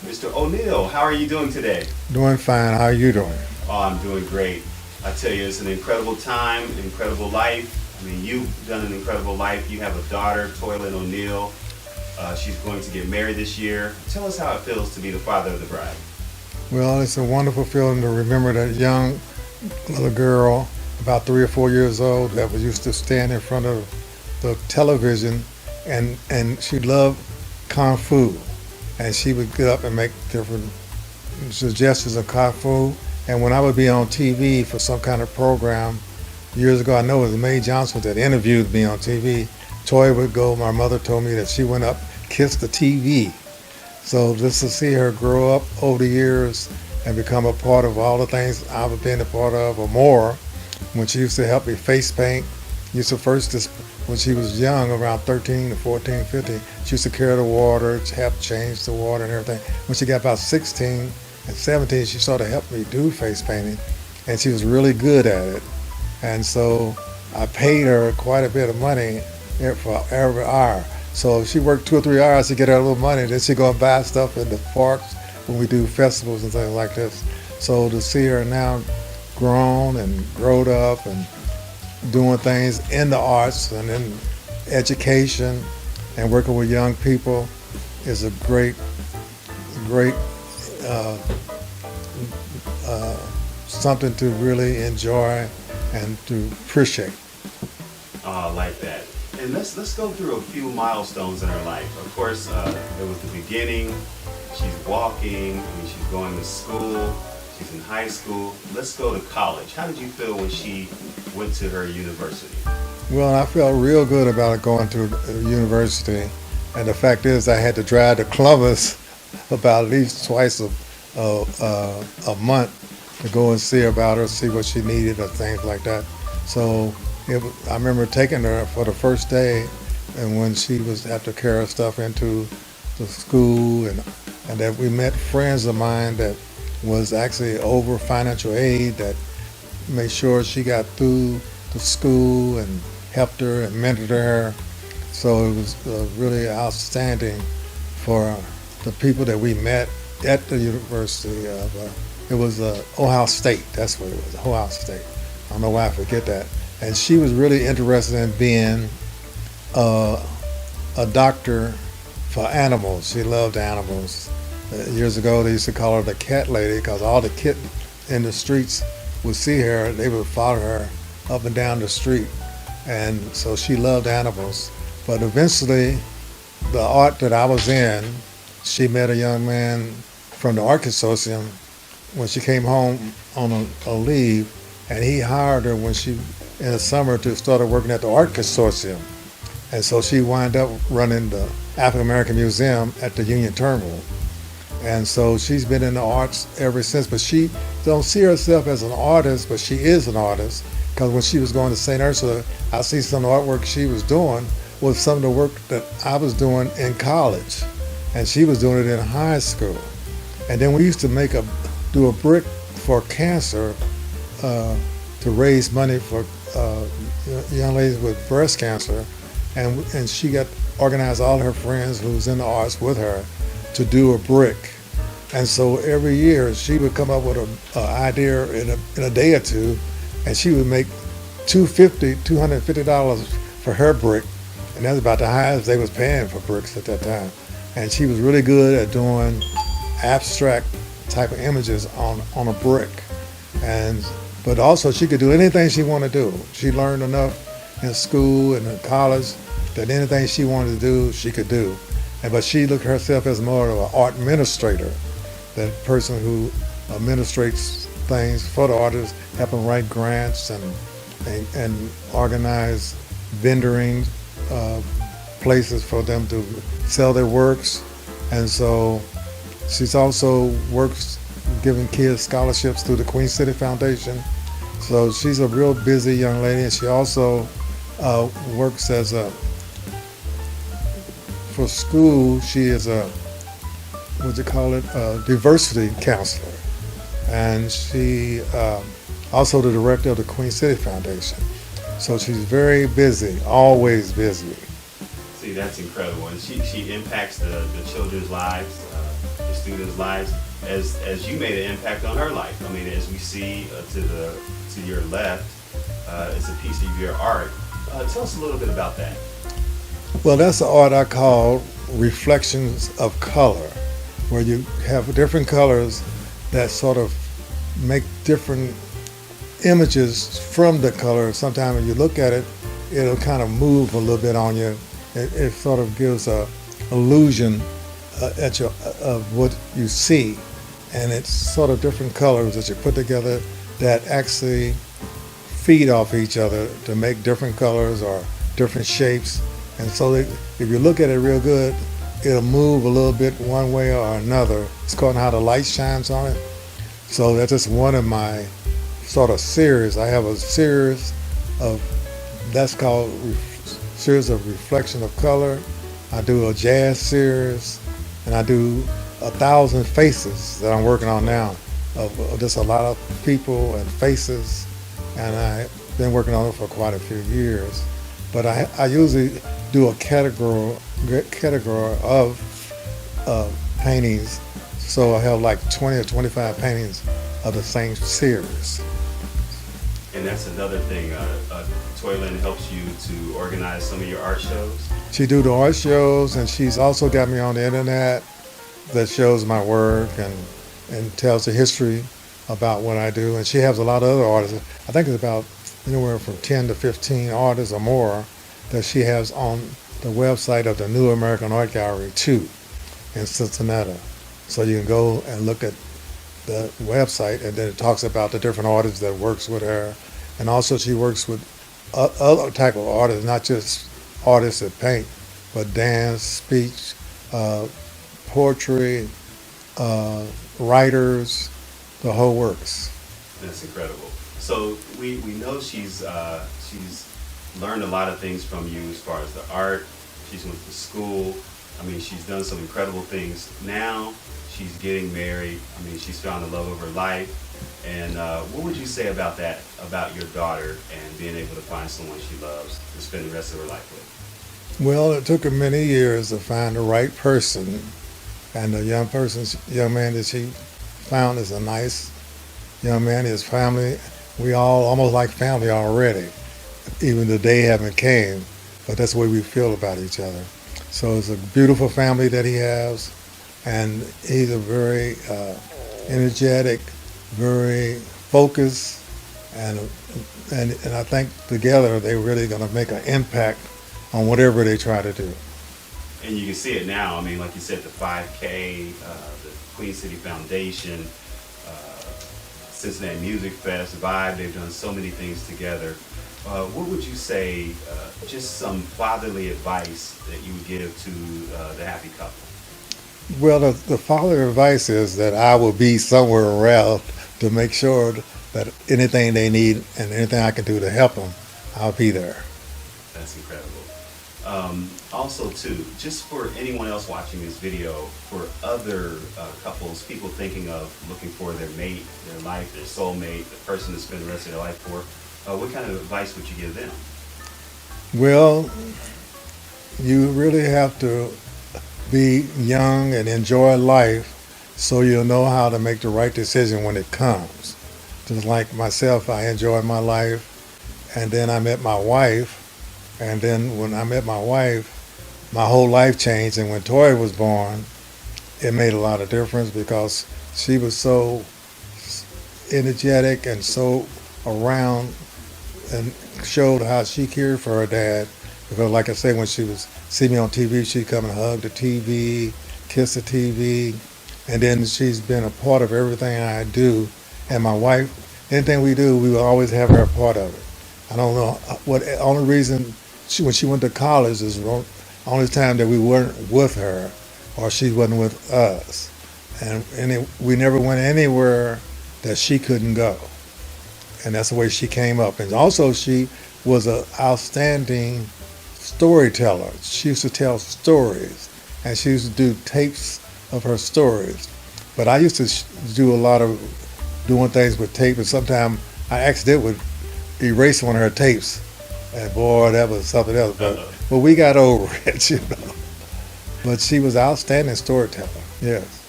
Mr. O'Neill, how are you doing today? Doing fine. How are you doing? Oh, I'm doing great. I tell you, it's an incredible time, an incredible life. I mean, you've done an incredible life. You have a daughter, Toilynn O'Neill. She's going to get married this year. Tell us how it feels to be the father of the bride. Well, it's a wonderful feeling to remember that young little girl, about 3 or 4 years old, that was used to stand in front of the television, and she loved kung fu, and she would get up and make different suggestions of kung fu. And when I would be on TV for some kind of program years ago, I know it was Mae Johnson that interviewed me on TV. Toy would go. My mother told me that she went up, kissed the TV. So just to see her grow up over the years and become a part of all the things I've been a part of or more, when she used to help me face paint, used to first, when she was young, around 13 to 14, 15, she used to carry the water, help change the water and everything. When she got about 16 and 17, she started helping me do face painting, and she was really good at it. And so I paid her quite a bit of money for every hour. So if she worked 2 or 3 hours to get her a little money, then she go and buy stuff in the parks when we do festivals and things like this. So to see her now grown and grown up and doing things in the arts and in education and working with young people is a great uh, something to really enjoy and to appreciate. Oh, I like that. And let's go through a few milestones in her life. Of course, it was the beginning. She's walking. I mean, she's going to school. She's in high school. Let's go to college. How did you feel when she went to her university? Well, I felt real good about going to university, and the fact is, I had to drive to Columbus about at least twice a month to go and see about her, see what she needed or things like that. So I remember taking her for the first day, and when she was had to carry her stuff into the school, and that we met friends of mine that was actually over financial aid that made sure she got through the school and helped her and mentored her. So it was really outstanding for the people that we met at the University of, it was Ohio State, that's what it was, Ohio State. I don't know why I forget that. And she was really interested in being uh, a doctor for animals. She loved animals. Years ago, they used to call her the cat lady because all the kittens in the streets would see her. They would follow her up and down the street. And so she loved animals. But eventually, the art that I was in, she met a young man from the Art Consortium when she came home on a leave, and he hired her when she, in the summer, to start working at the Art Consortium. And so she wound up running the African American Museum at the Union Terminal. And so she's been in the arts ever since, but she don't see herself as an artist, but she is an artist, because when she was going to St. Ursula, I see some of the artwork she was doing was some of the work that I was doing in college, and she was doing it in high school. And then we used to do a brick for cancer, to raise money for young ladies with breast cancer, and she got organized all her friends who was in the arts with her to do a brick. And so every year she would come up with an idea in a day or two, and she would make $250 for her brick, and that's about the highest they was paying for bricks at that time. And she was really good at doing abstract type of images on a brick. But also she could do anything she wanted to do. She learned enough in school and in college that anything she wanted to do, she could do. But she looked at herself as more of an art administrator, that person who administrates things for the artists, help them write grants and organize vendoring places for them to sell their works. And so she's also works giving kids scholarships through the Queen City Foundation. So she's a real busy young lady, and she also works as for school. She is a diversity counselor, and she also the director of the Queen City Foundation. So she's very busy, always busy. See, that's incredible. And she impacts the children's lives, the students' lives as you made an impact on her life. I mean, as we see to your left, it's a piece of your art. Tell us a little bit about that. Well, that's the art I call reflections of color, where you have different colors that sort of make different images from the color. Sometimes when you look at it, it'll kind of move a little bit on you. It sort of gives a illusion of what you see, and it's sort of different colors that you put together that actually feed off each other to make different colors or different shapes. And so if you look at it real good, it'll move a little bit one way or another. It's called how the light shines on it. So that's just one of my sort of series. I have a series of, that's called series of reflection of color. I do a jazz series, and I do 1,000 faces that I'm working on now, of just a lot of people and faces, and I've been working on it for quite a few years. But I usually do a category of paintings, so I have like 20 or 25 paintings of the same series. And that's another thing. Toilynn helps you to organize some of your art shows. She do the art shows, and she's also got me on the internet that shows my work and tells the history about what I do. And she has a lot of other artists. I think it's about anywhere from 10 to 15 artists or more that she has on the website of the New American Art Gallery too, in Cincinnati. So you can go and look at the website, and then it talks about the different artists that works with her. And also she works with other type of artists, not just artists that paint, but dance, speech, poetry, writers, the whole works. That's incredible. So we know she's learned a lot of things from you as far as the art. She's went to school. I mean, she's done some incredible things. Now she's getting married. I mean, she's found the love of her life. And what would you say about that, about your daughter and being able to find someone she loves to spend the rest of her life with? Well, it took her many years to find the right person, and the young man that she found is a nice young man. His family, we all almost like family already, even the day haven't came, but that's the way we feel about each other. So it's a beautiful family that he has, and he's a very energetic, very focused, and I think together they're really going to make an impact on whatever they try to do. And you can see it now. I mean, like you said, the 5K, the Queen City Foundation, Cincinnati Music Fest, Vibe, they've done so many things together. What would you say, just some fatherly advice that you would give to the happy couple? Well, the father advice is that I will be somewhere around to make sure that anything they need and anything I can do to help them, I'll be there. That's incredible. Also, too, just for anyone else watching this video, for other couples, people thinking of looking for their mate, their life, their soulmate, the person to spend the rest of their life for, what kind of advice would you give them? Well, you really have to be young and enjoy life so you'll know how to make the right decision when it comes. Just like myself, I enjoyed my life, and then I met my wife, and then when I met my wife, my whole life changed. And when Tori was born, it made a lot of difference because she was so energetic and so around and showed how she cared for her dad. Because like I say, when she was see me on TV, she'd come and hug the TV, kiss the TV, and then she's been a part of everything I do. And my wife, anything we do, we will always have her a part of it. I don't know what only reason when she went to college is the only time that we weren't with her or she wasn't with us. And we never went anywhere that she couldn't go. And that's the way she came up. And also she was an outstanding storyteller. She used to tell stories, and she used to do tapes of her stories. But I used to do a lot of doing things with tape, and sometimes I accidentally would erase one of her tapes. And boy, that was something else. But we got over it, you know. But she was an outstanding storyteller, yes.